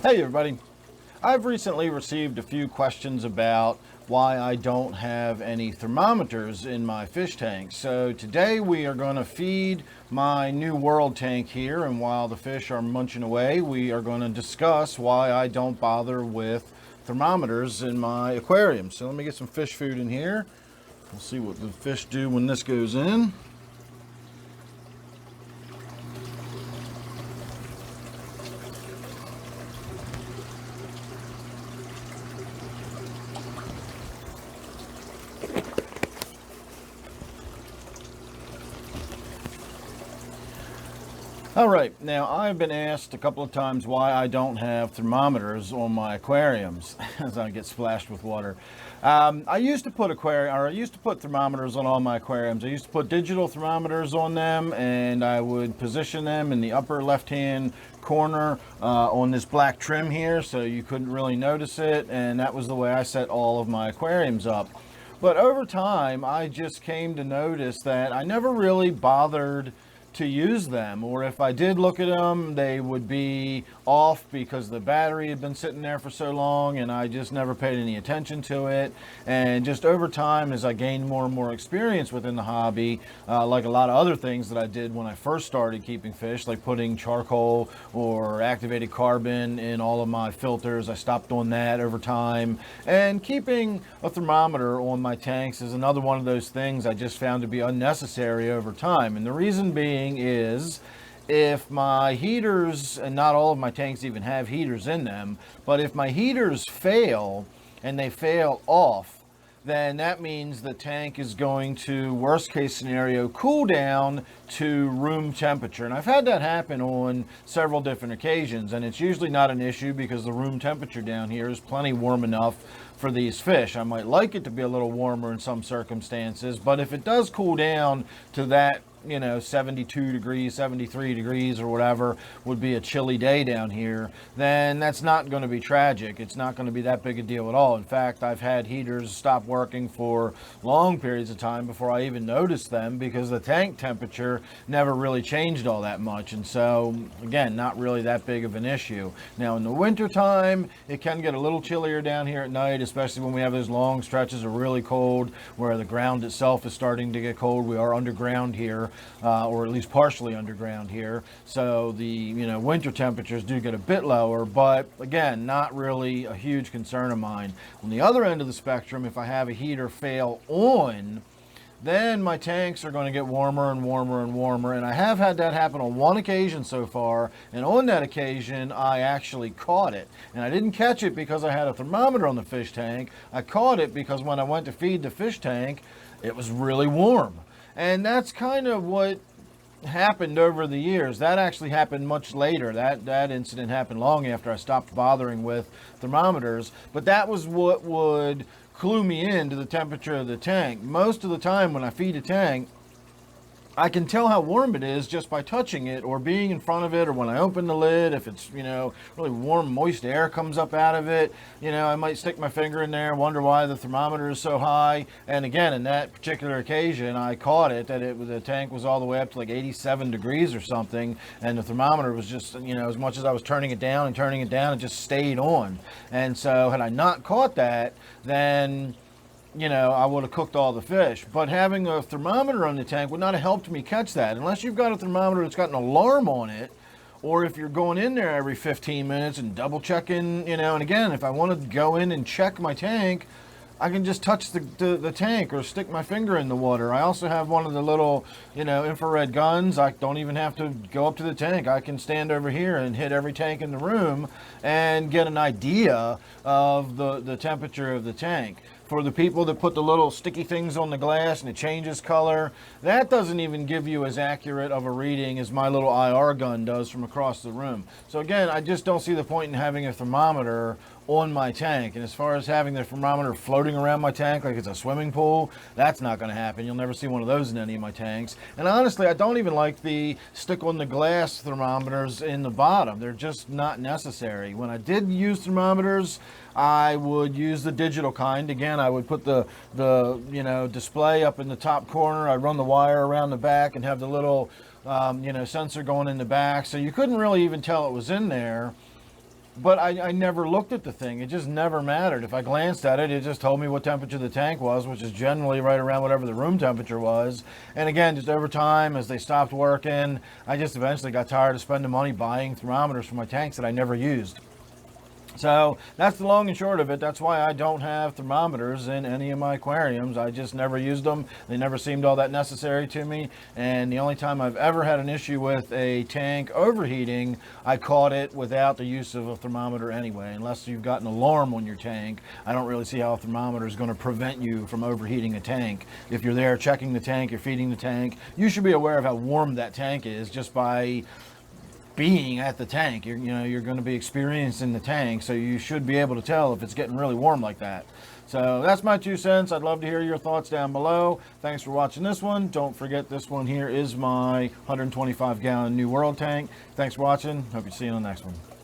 Hey everybody. I've recently received a few questions about why I don't have any thermometers in my fish tank. So today we are going to feed my new world tank here, and while the fish are munching away, we are going to discuss why I don't bother with thermometers in my aquarium. So let me get some fish food in here. We'll see what the fish do when this goes in. All right, now I've been asked a couple of times why I don't have thermometers on my aquariums as I get splashed with water. I used to put thermometers on all my aquariums. I used to put digital thermometers on them, and I would position them in the upper left-hand corner on this black trim here, so you couldn't really notice it, and that was the way I set all of my aquariums up. But over time, I just came to notice that I never really bothered to use them, or if I did look at them, they would be off because the battery had been sitting there for so long and I just never paid any attention to it. And just over time, as I gained more and more experience within the hobby, like a lot of other things that I did when I first started keeping fish, like putting charcoal or activated carbon in all of my filters, I stopped doing that over time. And keeping a thermometer on my tanks is another one of those things I just found to be unnecessary over time. And the reason being is, if my heaters, and not all of my tanks even have heaters in them, but if my heaters fail and they fail off, then that means the tank is going to, worst case scenario, cool down to room temperature. And I've had that happen on several different occasions, and it's usually not an issue because the room temperature down here is plenty warm enough for these fish. I might like it to be a little warmer in some circumstances, but if it does cool down to that, 72 degrees, 73 degrees or whatever would be a chilly day down here, then that's not going to be tragic. It's not going to be that big a deal at all. In fact, I've had heaters stop working for long periods of time before I even noticed them because the tank temperature never really changed all that much. And so, again, not really that big of an issue. Now, in the winter time, it can get a little chillier down here at night, especially when we have those long stretches of really cold where the ground itself is starting to get cold. We are underground here. Or at least partially underground here. So the winter temperatures do get a bit lower, but again, not really a huge concern of mine. On the other end of the spectrum, if I have a heater fail on, then my tanks are going to get warmer and warmer and warmer. And I have had that happen on one occasion so far. And on that occasion, I actually caught it. And I didn't catch it because I had a thermometer on the fish tank. I caught it because when I went to feed the fish tank, it was really warm. And that's kind of what happened over the years. That actually happened much later. That incident happened long after I stopped bothering with thermometers. But that was what would clue me in to the temperature of the tank. Most of the time when I feed a tank, I can tell how warm it is just by touching it or being in front of it, or when I open the lid, if it's, really warm, moist air comes up out of it, I might stick my finger in there, wonder why the thermometer is so high. And again, in that particular occasion, I caught it that the tank was all the way up to like 87 degrees or something, and the thermometer was just, as much as I was turning it down, it just stayed on. And so had I not caught that, then I would have cooked all the fish. But having a thermometer on the tank would not have helped me catch that. Unless you've got a thermometer that's got an alarm on it, or if you're going in there every 15 minutes and double checking, and again, if I want to go in and check my tank, I can just touch the tank or stick my finger in the water. I also have one of the little, infrared guns. I don't even have to go up to the tank. I can stand over here and hit every tank in the room and get an idea of the temperature of the tank. For the people that put the little sticky things on the glass and it changes color, that doesn't even give you as accurate of a reading as my little IR gun does from across the room. So again, I just don't see the point in having a thermometer on my tank. And as far as having the thermometer floating around my tank like it's a swimming pool, that's not going to happen. You'll never see one of those in any of my tanks. And honestly, I don't even like the stick on the glass thermometers in the bottom. They're just not necessary. When I did use thermometers, I would use the digital kind. Again, I would put the display up in the top corner. I'd run the wire around the back and have the little sensor going in the back, so you couldn't really even tell it was in there. but I never looked at the thing. It just never mattered. If I glanced at it, it just told me what temperature the tank was, which is generally right around whatever the room temperature was. And again, just over time, as they stopped working, I just eventually got tired of spending money buying thermometers for my tanks that I never used. So that's the long and short of it. That's why I don't have thermometers in any of my aquariums. I just never used them. They never seemed all that necessary to me. And the only time I've ever had an issue with a tank overheating, I caught it without the use of a thermometer anyway. Unless you've got an alarm on your tank, I don't really see how a thermometer is going to prevent you from overheating a tank. If you're there checking the tank, you're feeding the tank, you should be aware of how warm that tank is just by being at the tank. You're going to be experiencing the tank, so you should be able to tell if it's getting really warm like that. So that's my 2 cents. I'd love to hear your thoughts down below. Thanks for watching this one. Don't forget, this one here is my 125 gallon New World tank. Thanks for watching. Hope you see you on the next one.